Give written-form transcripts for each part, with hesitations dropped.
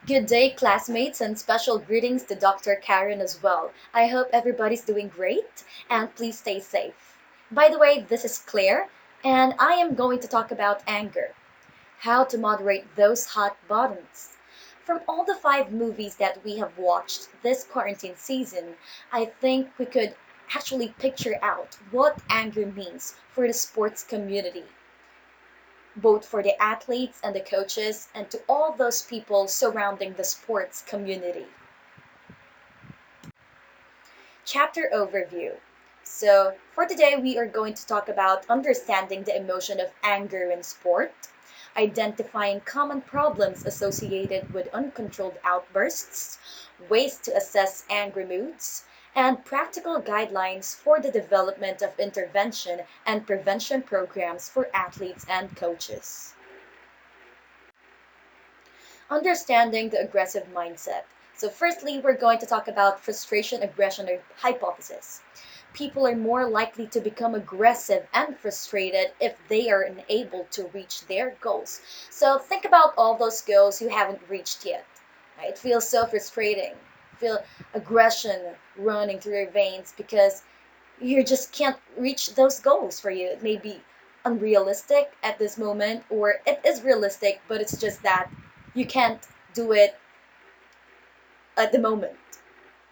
Good day, classmates, and special greetings to Dr. Karen as well. I hope everybody's doing great and please stay safe. By the way, this is Claire, and I am going to talk about anger, how to moderate those hot buttons. From all the five movies that we have watched this quarantine season, I think we could actually picture out what anger means for the sports community, both for the athletes and the coaches, and to all those people surrounding the sports community. Chapter overview. So, for today, we are going to talk about understanding the emotion of anger in sport, identifying common problems associated with uncontrolled outbursts, ways to assess angry moods, and practical guidelines for the development of intervention and prevention programs for athletes and coaches. Understanding the aggressive mindset. So, firstly, we're going to talk about frustration aggression hypothesis. People are more likely to become aggressive and frustrated if they are unable to reach their goals. So, think about all those goals you haven't reached yet. Right? It feels so frustrating. Feel aggression running through your veins because you just can't reach those goals for you. It may be unrealistic at this moment, or it is realistic, but it's just that you can't do it at the moment.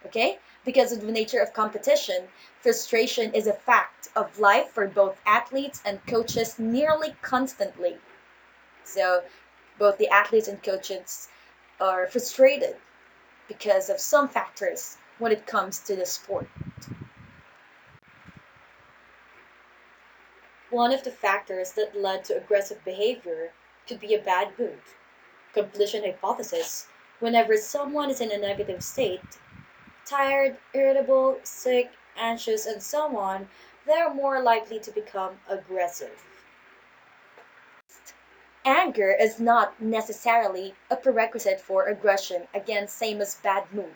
Okay? Because of the nature of competition, frustration is a fact of life for both athletes and coaches nearly constantly. So, both the athletes and coaches are frustrated because of some factors when it comes to the sport. One of the factors that led to aggressive behavior could be a bad mood. Completion hypothesis. Whenever someone is in a negative state, tired, irritable, sick, anxious, and so on, they're more likely to become aggressive. Anger is not necessarily a prerequisite for aggression. Again, same as bad mood.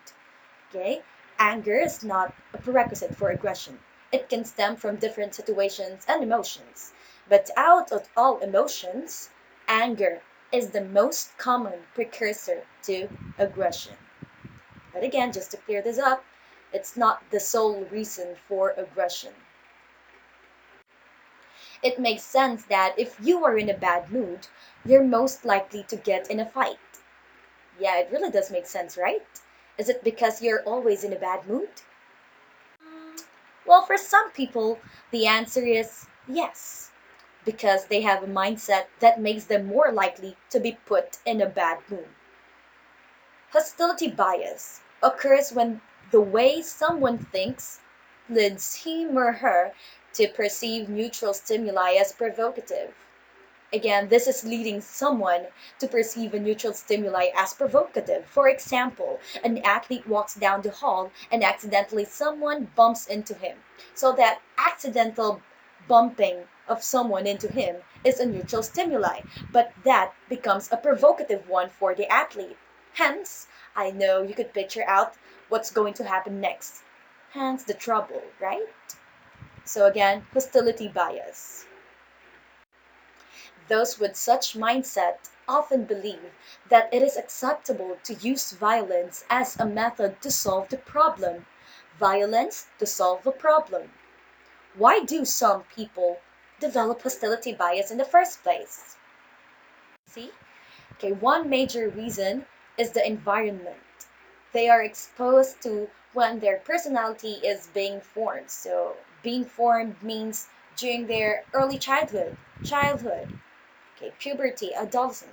Okay? Anger is not a prerequisite for aggression. It can stem from different situations and emotions. But out of all emotions, anger is the most common precursor to aggression. But again, just to clear this up, it's not the sole reason for aggression. It makes sense that if you are in a bad mood, you're most likely to get in a fight. Yeah, it really does make sense, right? Is it because you're always in a bad mood? Well, for some people, the answer is yes, because they have a mindset that makes them more likely to be put in a bad mood. Hostility bias occurs when the way someone thinks leads him or her to perceive neutral stimuli as provocative. Again, this is leading someone to perceive a neutral stimuli as provocative. For example, an athlete walks down the hall and accidentally someone bumps into him. So that accidental bumping of someone into him is a neutral stimuli, but that becomes a provocative one for the athlete. Hence, I know you could picture out what's going to happen next. Hence the trouble, right? So again, hostility bias. Those with such mindset often believe that it is acceptable to use violence as a method to solve the problem. Violence to solve a problem. Why do some people develop hostility bias in the first place? See? Okay, one major reason is the environment they are exposed to when their personality is being formed. So, being formed means during their early childhood, okay, puberty, adolescent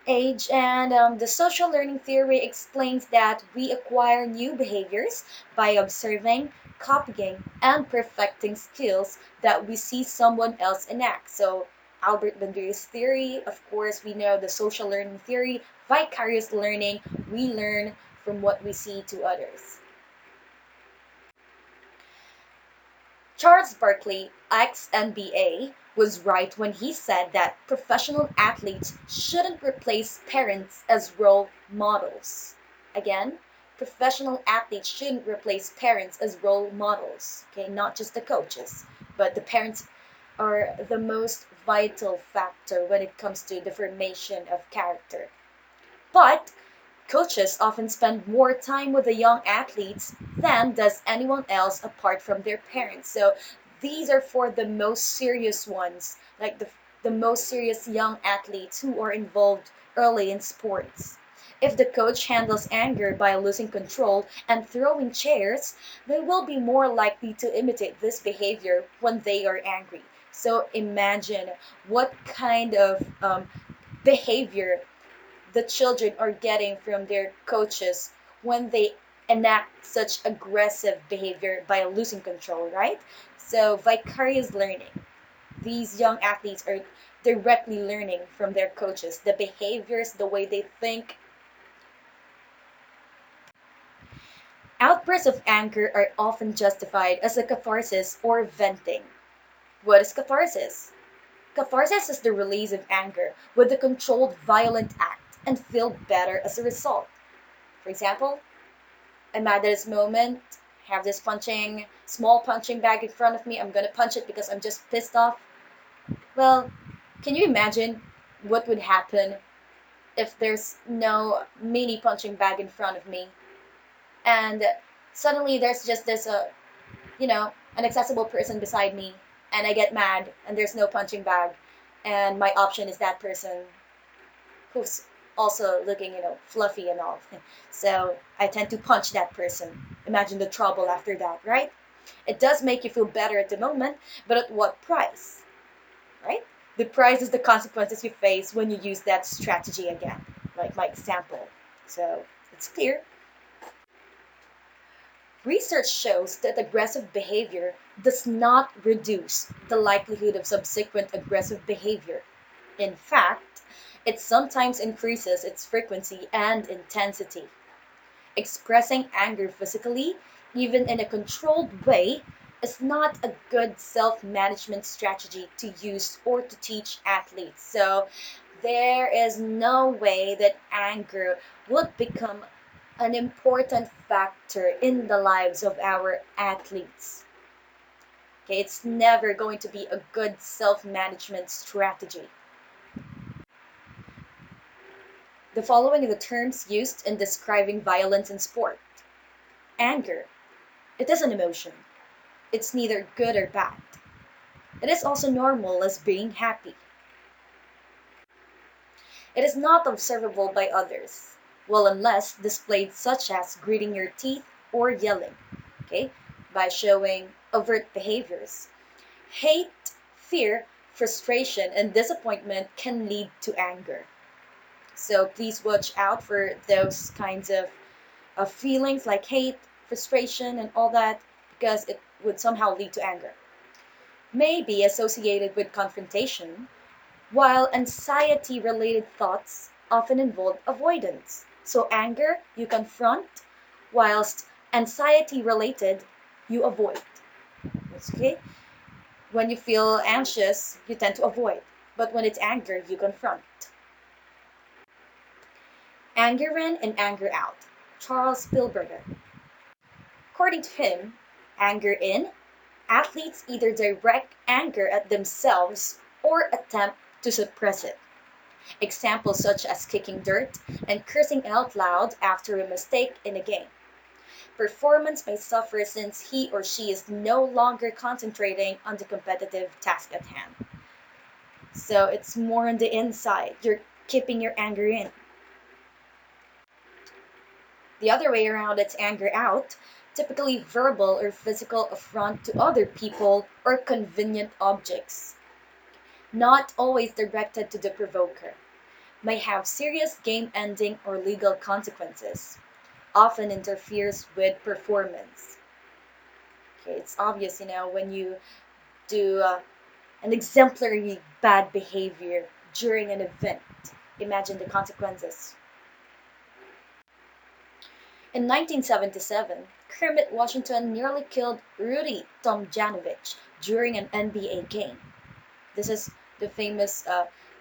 age, and the social learning theory explains that we acquire new behaviors by observing, copying, and perfecting skills that we see someone else enact. So, Albert Bandura's theory, of course, we know the social learning theory, vicarious learning, we learn from what we see to others. Charles Barkley, ex-NBA, was right when he said that professional athletes shouldn't replace parents as role models. Again, professional athletes shouldn't replace parents as role models. Okay, not just the coaches, but the parents are the most vital factor when it comes to the formation of character. But coaches often spend more time with the young athletes than does anyone else apart from their parents. So these are for the most serious ones, like the most serious young athletes who are involved early in sports. If the coach handles anger by losing control and throwing chairs, they will be more likely to imitate this behavior when they are angry. So imagine what kind of behavior the children are getting from their coaches when they enact such aggressive behavior by losing control, right? So, vicarious learning. These young athletes are directly learning from their coaches the behaviors, the way they think. Outbursts of anger are often justified as a catharsis or venting. What is catharsis? Catharsis is the release of anger with a controlled violent act and feel better as a result. For example, I'm mad at this moment, have this small punching bag in front of me. I'm gonna punch it because I'm just pissed off. Well, can you imagine what would happen if there's no mini punching bag in front of me and suddenly there's just this, an accessible person beside me and I get mad and there's no punching bag and my option is that person who's also looking, fluffy and all. So I tend to punch that person. Imagine the trouble after that, right? It does make you feel better at the moment, but at what price, right? The price is the consequences you face when you use that strategy again, like my example. So it's clear. Research shows that aggressive behavior does not reduce the likelihood of subsequent aggressive behavior. In fact, it sometimes increases its frequency and intensity. Expressing anger physically, even in a controlled way, is not a good self management strategy to use or to teach athletes. So, there is no way that anger would become an important factor in the lives of our athletes. Okay, it's never going to be a good self management strategy. The following are the terms used in describing violence in sport. Anger. It is an emotion. It's neither good or bad. It is also normal as being happy. It is not observable by others, well, unless displayed such as gritting your teeth or yelling, okay, by showing overt behaviors. Hate, fear, frustration, and disappointment can lead to anger. So please watch out for those kinds of feelings like hate, frustration, and all that because it would somehow lead to anger. May be associated with confrontation, while anxiety related thoughts often involve avoidance. So, anger, you confront, whilst anxiety related, you avoid. Okay? When you feel anxious, you tend to avoid. But when it's anger, you confront. Anger in and anger out. Charles Spielberger. According to him, anger in, athletes either direct anger at themselves or attempt to suppress it. Examples such as kicking dirt and cursing out loud after a mistake in a game. Performance may suffer since he or she is no longer concentrating on the competitive task at hand. So it's more on the inside. You're keeping your anger in. The other way around, it's anger out, typically verbal or physical affront to other people or convenient objects, not always directed to the provoker, may have serious game ending or legal consequences, often interferes with performance. Okay, it's obvious, when you do an exemplary bad behavior during an event. Imagine the consequences. In 1977, Kermit Washington nearly killed Rudy Tomjanovich during an NBA game. This is the famous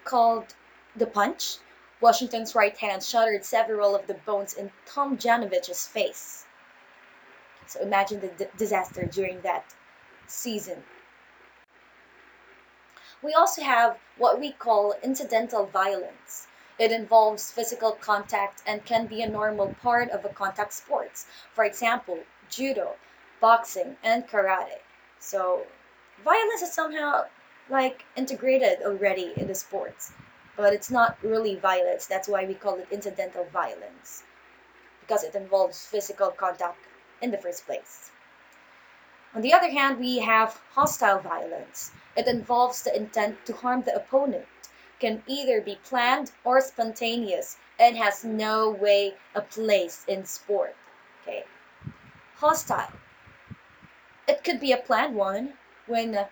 called the punch. Washington's right hand shattered several of the bones in Tomjanovich's face. So imagine the disaster during that season. We also have what we call incidental violence. It involves physical contact and can be a normal part of a contact sports. For example, judo, boxing, and karate. So, violence is somehow like integrated already in the sports, but it's not really violence. That's why we call it incidental violence because it involves physical contact in the first place. On the other hand, we have hostile violence. It involves the intent to harm the opponent, can either be planned or spontaneous, and has no way a place in sport. Okay. Hostile. It could be a planned one when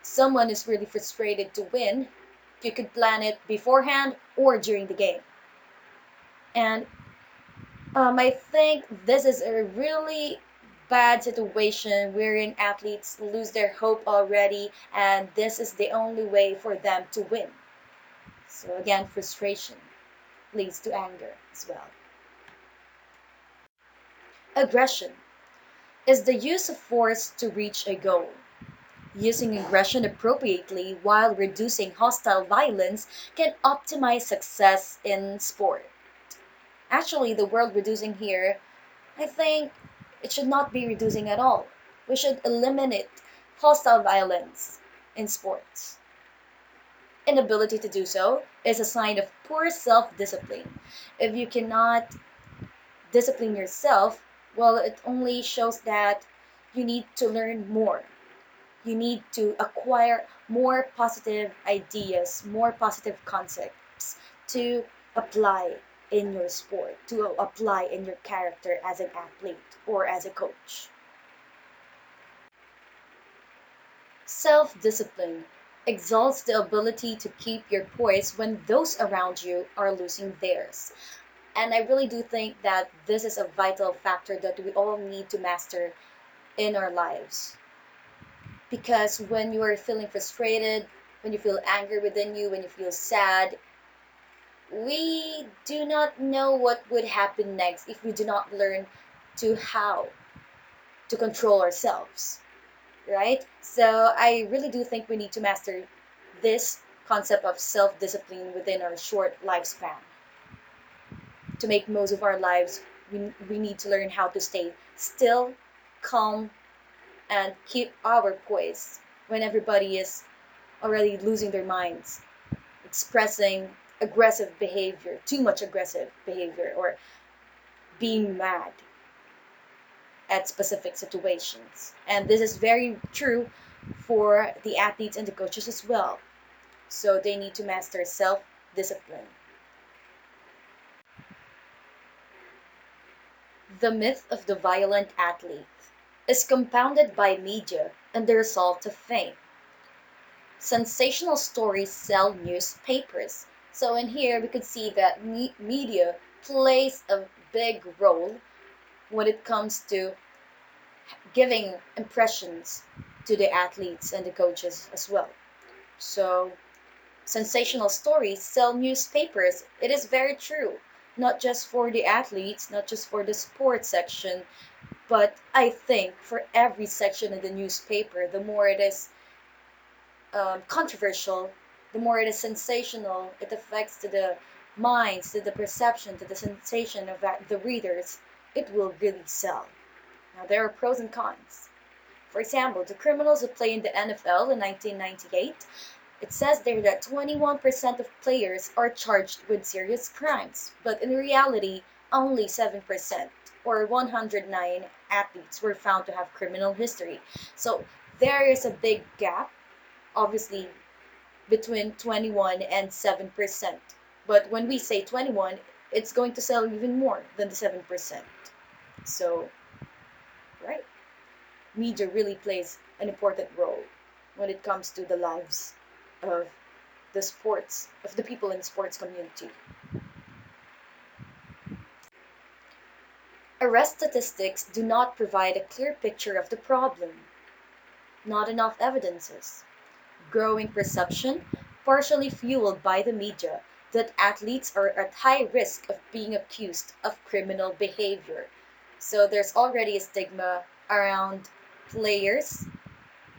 someone is really frustrated to win. You could plan it beforehand or during the game. And I think this is a really bad situation wherein athletes lose their hope already, and this is the only way for them to win. So, again, frustration leads to anger as well. Aggression is the use of force to reach a goal. Using aggression appropriately while reducing hostile violence can optimize success in sport. Actually, the word reducing here, I think it should not be reducing at all. We should eliminate hostile violence in sports. Inability to do so is a sign of poor self discipline. If you cannot discipline yourself, well, it only shows that you need to learn more. You need to acquire more positive ideas, more positive concepts to apply in your sport, to apply in your character as an athlete or as a coach. Self discipline exalts the ability to keep your poise when those around you are losing theirs. And I really do think that this is a vital factor that we all need to master in our lives. Because when you are feeling frustrated, when you feel anger within you, when you feel sad, we do not know what would happen next if we do not learn to how to control ourselves, right? So I really do think we need to master this concept of self-discipline within our short lifespan. To make most of our lives, we need to learn how to stay still, calm, and keep our poise when everybody is already losing their minds, expressing aggressive behavior, too much aggressive behavior, or being mad at specific situations. And this is very true for the athletes and the coaches as well. So they need to master self discipline. The myth of the violent athlete is compounded by media and the result of fame. Sensational stories sell newspapers. So in here we could see that media plays a big role when it comes to giving impressions to the athletes and the coaches as well. So sensational stories sell newspapers. It is very true. Not just for the athletes, not just for the sports section, but I think for every section in the newspaper, the more it is controversial, the more it is sensational, it affects to the minds, to the perception, to the sensation of that, the readers, it will really sell. Now, there are pros and cons. For example, the criminals who play in the NFL in 1998, it says there that 21% of players are charged with serious crimes, but in reality, only 7% or 109 athletes were found to have criminal history. So there is a big gap, obviously, between 21 and 7%. But when we say 21, it's going to sell even more than the 7%. So, right, media really plays an important role when it comes to the lives of the sports, of the people in the sports community. Arrest statistics do not provide a clear picture of the problem. Not enough evidences. Growing perception, partially fueled by the media, that athletes are at high risk of being accused of criminal behavior. So there's already a stigma around players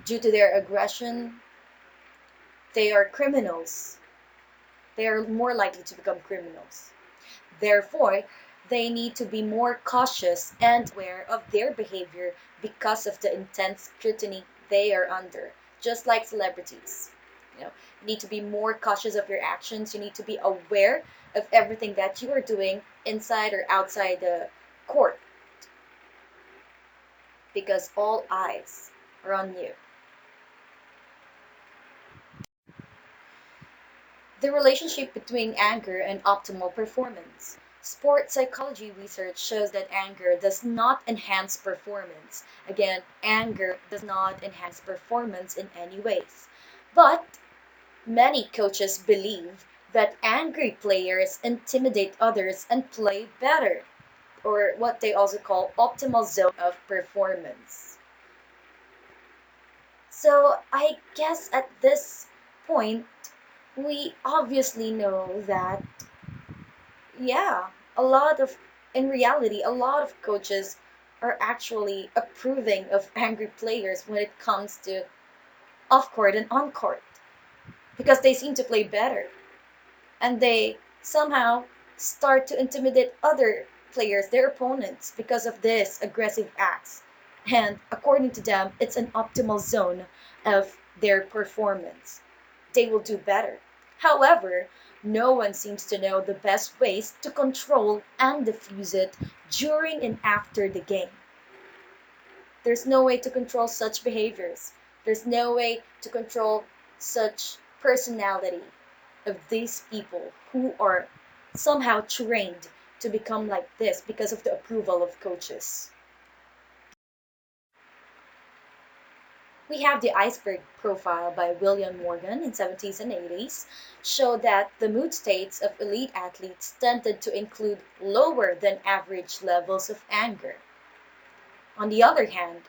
due to their aggression. They are criminals. they are more likely to become criminals. Therefore, they need to be more cautious and aware of their behavior because of the intense scrutiny they are under, just like celebrities. You need to be more cautious of your actions. You need to be aware of everything that you are doing inside or outside the court because all eyes are on you. The relationship between anger and optimal performance. Sports psychology research shows that anger does not enhance performance. Again, anger does not enhance performance in any ways. But many coaches believe that angry players intimidate others and play better, or what they also call optimal zone of performance. So I guess at this point, we obviously know that, yeah, a lot of, in reality, a lot of coaches are actually approving of angry players when it comes to off court and on court because they seem to play better and they somehow start to intimidate other players, their opponents, because of this aggressive acts. And according to them, it's an optimal zone of their performance. They will do better. However, no one seems to know the best ways to control and diffuse it during and after the game. There's no way to control such behaviors. There's no way to control such personality of these people who are somehow trained to become like this because of the approval of coaches. We have the iceberg profile by William Morgan in 70s and 80s showed that the mood states of elite athletes tended to include lower than average levels of anger. On the other hand,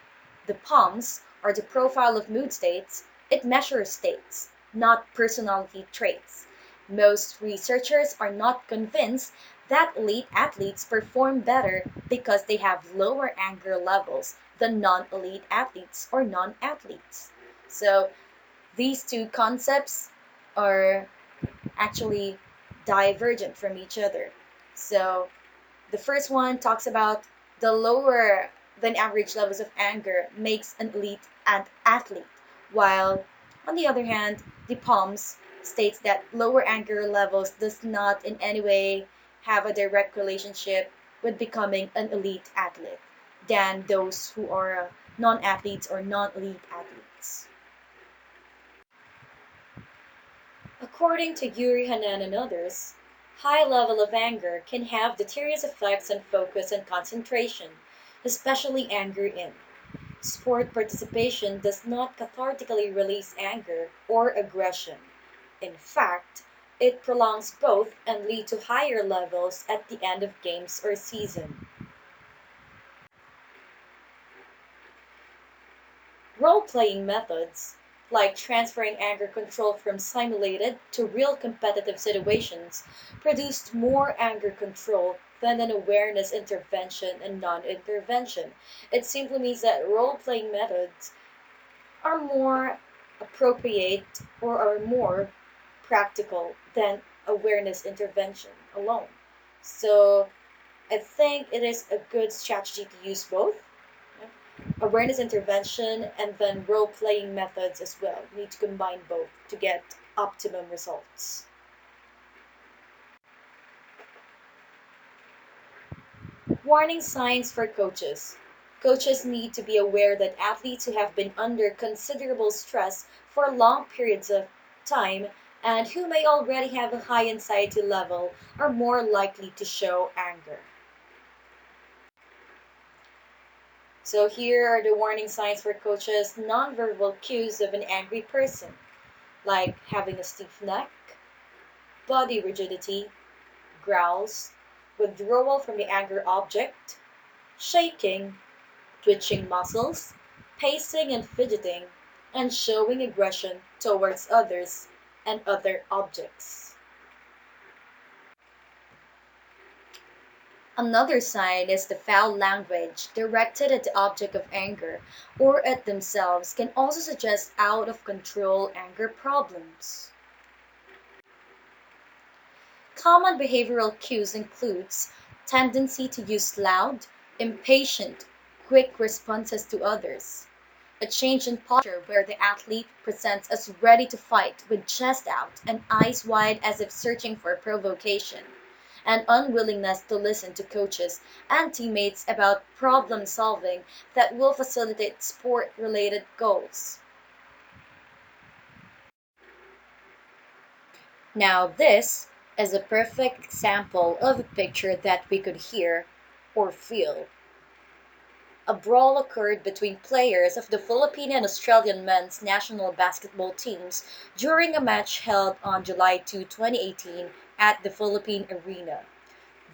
the POMS, or the profile of mood states, it measures states, not personality traits. Most researchers are not convinced that elite athletes perform better because they have lower anger levels than non-elite athletes or non-athletes. So these two concepts are actually divergent from each other. So the first one talks about the lower than average levels of anger makes an elite and athlete, while on the other hand, the POMS states that lower anger levels does not in any way have a direct relationship with becoming an elite athlete than those who are non-athletes or non-elite athletes. According to Yuri Hanan and others, high level of anger can have deleterious effects on focus and concentration, especially anger in. Sport participation does not cathartically release anger or aggression. In fact, it prolongs both and leads to higher levels at the end of games or season. Role-playing methods, like transferring anger control from simulated to real competitive situations, produced more anger control than an awareness intervention and non-intervention. It simply means that role-playing methods are more appropriate or are more practical than awareness intervention alone. So I think it is a good strategy to use both awareness intervention and then role playing methods as well. You need to combine both to get optimum results. Warning signs for coaches. Coaches need to be aware that athletes who have been under considerable stress for long periods of time and who may already have a high anxiety level are more likely to show anger. So here are the warning signs for coaches, nonverbal cues of an angry person, like having a stiff neck, body rigidity, growls, withdrawal from the anger object, shaking, twitching muscles, pacing and fidgeting, and showing aggression towards others and other objects. Another sign is the foul language directed at the object of anger or at themselves can also suggest out of control anger problems. Common behavioral cues includes tendency to use loud, impatient, quick responses to others, a change in posture where the athlete presents as ready to fight with chest out and eyes wide as if searching for provocation, an unwillingness to listen to coaches and teammates about problem solving that will facilitate sport related goals. Now, this is a perfect example of a picture that we could hear or feel. A brawl occurred between players of the Philippine and Australian men's national basketball teams during a match held on July 2, 2018 at the Philippine Arena.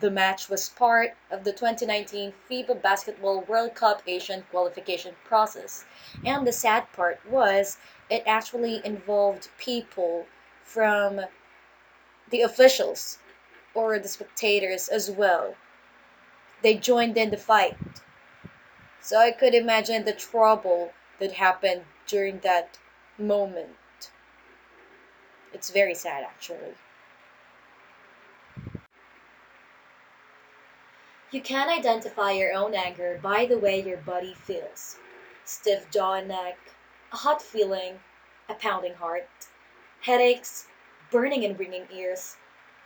The match was part of the 2019 FIBA Basketball World Cup Asian qualification process. And the sad part was it actually involved people from the officials or the spectators as well. They joined in the fight. So I could imagine the trouble that happened during that moment. It's very sad, actually. You can identify your own anger by the way your body feels: stiff jaw and neck, a hot feeling, a pounding heart, headaches, burning and ringing ears,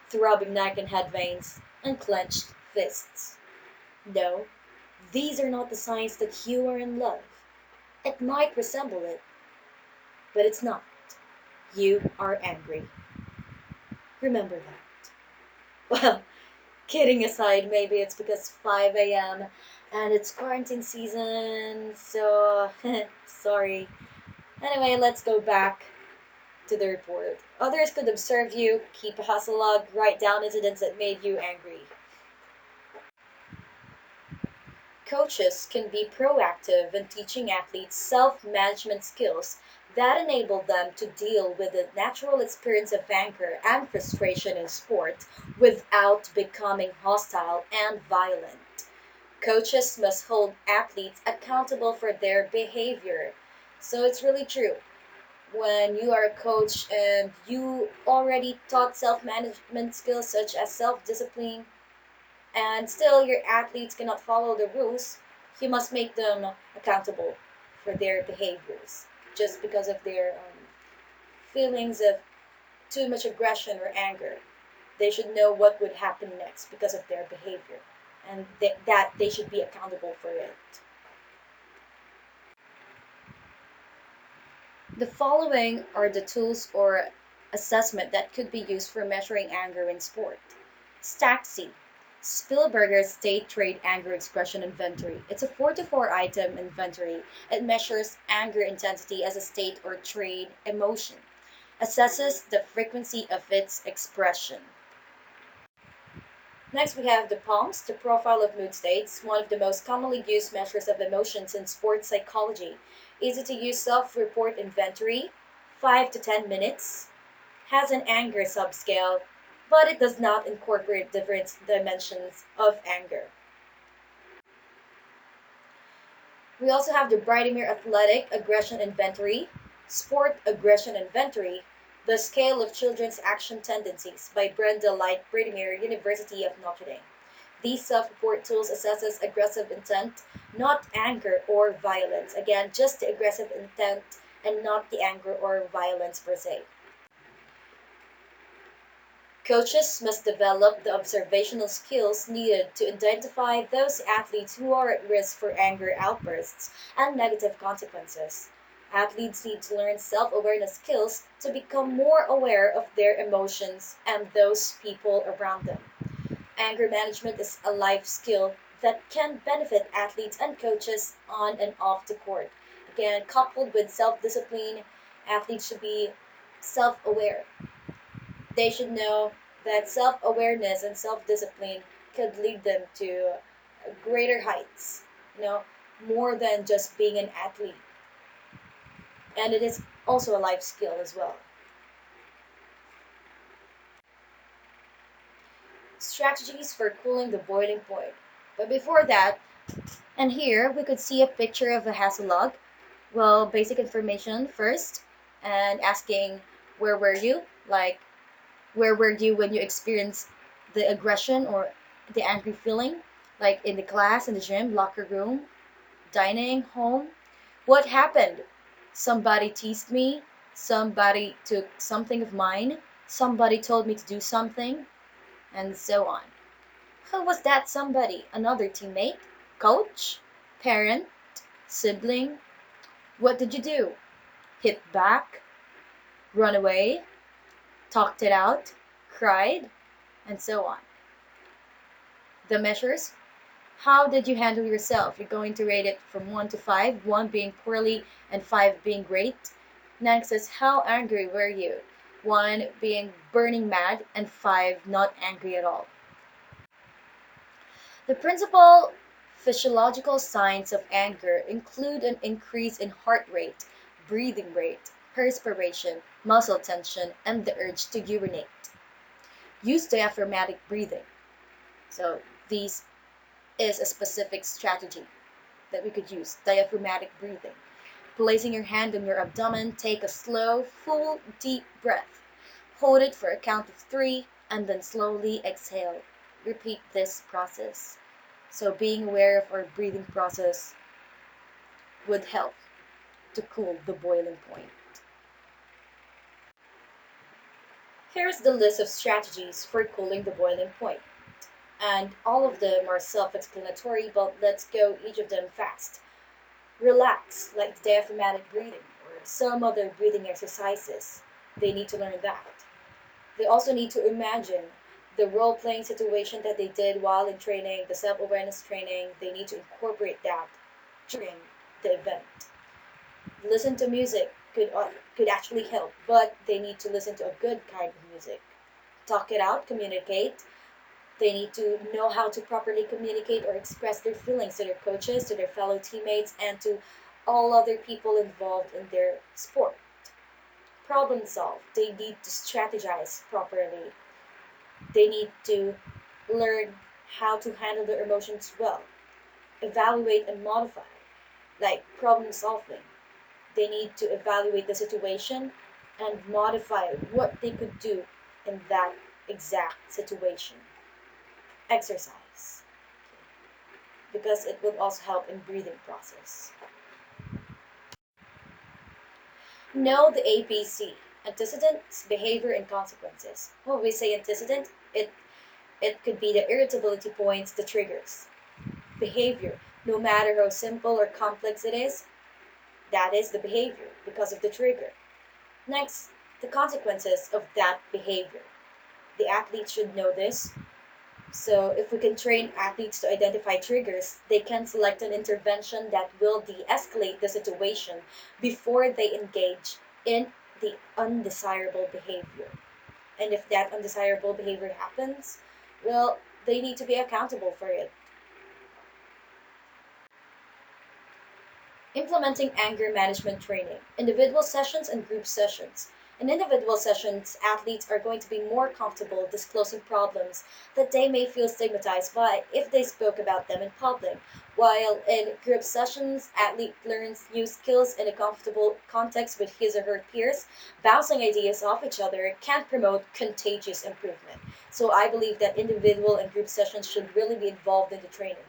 throbbing neck and head veins, and clenched fists. No, these are not the signs that you are in love. It might resemble it, but it's not. You are angry. Remember that. Well, kidding aside, maybe it's because 5 a.m. and it's quarantine season, so sorry. Anyway, let's go back to the report. Others could observe you, keep a hustle log, write down incidents that made you angry. Coaches can be proactive in teaching athletes self management skills that enable them to deal with the natural experience of anger and frustration in sport without becoming hostile and violent. Coaches must hold athletes accountable for their behavior. So it's really true. When you are a coach and you already taught self management skills such as self discipline, and still your athletes cannot follow the rules, you must make them accountable for their behaviors just because of their feelings of too much aggression or anger. They should know what would happen next because of their behavior, and that they should be accountable for it. The following are the tools or assessment that could be used for measuring anger in sport. STAXI, Spielberger's State Trade Anger Expression Inventory. It's a 4 to 4 item inventory. It measures anger intensity as a state or trait emotion, assesses the frequency of its expression. Next, we have the PALMS, the Profile of Mood States, one of the most commonly used measures of emotions in sports psychology. Easy to use self report inventory, 5 to 10 minutes, has an anger subscale, but it does not incorporate different dimensions of anger. We also have the Bridemere Athletic Aggression Inventory, Sport Aggression Inventory, The Scale of Children's Action Tendencies by Brenda Light Bridemere, University of Notre Dame. These self-report tools assesses aggressive intent, not anger or violence. Again, just the aggressive intent and not the anger or violence per se. Coaches must develop the observational skills needed to identify those athletes who are at risk for anger outbursts and negative consequences. Athletes need to learn self awareness skills to become more aware of their emotions and those people around them. Anger management is a life skill that can benefit athletes and coaches on and off the court. Again, coupled with self discipline, athletes should be self aware. They should know that self awareness and self discipline could lead them to greater heights, you know, more than just being an athlete. And it is also a life skill as well. Strategies for cooling the boiling point. But before that, and here we could see a picture of a hassle log. Well, basic information first, and asking where were you? Like, Where were you when you experienced the aggression or the angry feeling? Like in the class, in the gym, locker room, dining, home? What happened? Somebody teased me, somebody took something of mine, somebody told me to do something, and so on. Who was that somebody? Another teammate? Coach? Parent? Sibling? What did you do? Hit back? Run away? Talked it out? Cried? And so on. The measures: how did you handle yourself? You're going to rate it from 1 to 5, 1 being poorly and 5 being great. Next is how angry were you? 1 being burning mad and 5 not angry at all. The principal physiological signs of anger include an increase in heart rate, breathing rate, perspiration, muscle tension, and the urge to urinate. Use diaphragmatic breathing. So, these is a specific strategy that we could use: diaphragmatic breathing. Placing your hand on your abdomen, take a slow, full, deep breath. Hold it for a count of 3 and then slowly exhale. Repeat this process. So, being aware of our breathing process would help to cool the boiling point. Here's the list of strategies for cooling the boiling point. And all of them are self explanatory, but let's go each of them fast. Relax, like diaphragmatic breathing or some other breathing exercises. They need to learn that. They also need to imagine the role playing situation that they did while in training, the self awareness training. They need to incorporate that during the event. Listen to music could actually help, but they need to listen to a good kind of music. Talk it out, communicate. They need to know how to properly communicate or express their feelings to their coaches, to their fellow teammates, and to all other people involved in their sport. Problem solve. They need to strategize properly. They need to learn how to handle their emotions well. Evaluate and modify, like problem solving. They need to evaluate the situation and modify what they could do in that exact situation. Exercise, because it will also help in breathing process. Know the ABC: antecedents, behavior, and consequences. When we say antecedent, it could be the irritability points, the triggers. Behavior, no matter how simple or complex it is, that is the behavior because of the trigger. Next, the consequences of that behavior. The athlete should know this. So, if we can train athletes to identify triggers, they can select an intervention that will de escalate the situation before they engage in the undesirable behavior. And if that undesirable behavior happens, well, they need to be accountable for it. Implementing anger management training, individual sessions and group sessions. In individual sessions, athletes are going to be more comfortable disclosing problems that they may feel stigmatized by if they spoke about them in public. While in group sessions, athlete learns new skills in a comfortable context with his or her peers. Bouncing ideas off each other can promote contagious improvement. So I believe that individual and group sessions should really be involved in the training.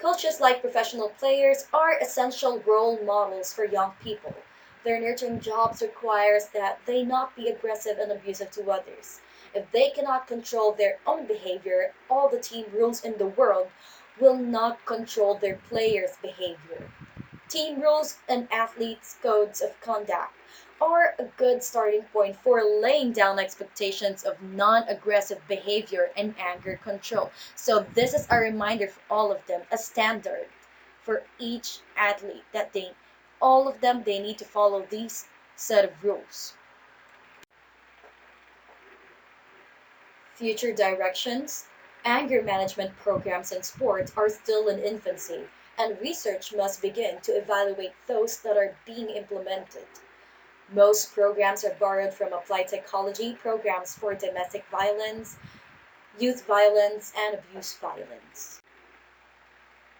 Coaches, like professional players, are essential role models for young people. Their nurturing jobs requires that they not be aggressive and abusive to others. If they cannot control their own behavior, all the team rules in the world will not control their players' behavior. Team rules and athletes' codes of conduct are a good starting point for laying down expectations of non aggressive behavior and anger control. So, this is a reminder for all of them, a standard for each athlete that all of them, they need to follow these set of rules. Future directions: anger management programs in sports are still in infancy, and research must begin to evaluate those that are being implemented. Most programs are borrowed from applied psychology programs for domestic violence, youth violence, and abuse violence.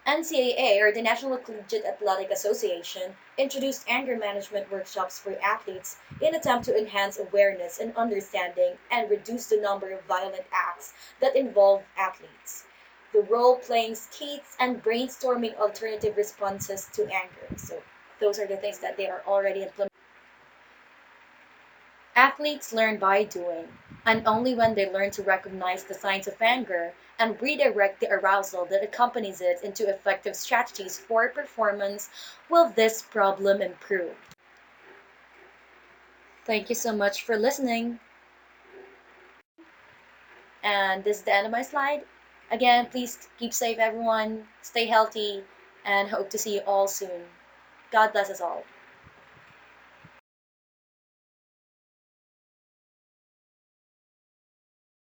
NCAA, or the National Collegiate Athletic Association, introduced anger management workshops for athletes in attempt to enhance awareness and understanding and reduce the number of violent acts that involve athletes. The role-playing skits and brainstorming alternative responses to anger. So those are the things that they are already implementing. Athletes learn by doing, and only when they learn to recognize the signs of anger and redirect the arousal that accompanies it into effective strategies for performance will this problem improve. Thank you so much for listening. And this is the end of my slide. Again, please keep safe, everyone. Stay healthy, and hope to see you all soon. God bless us all.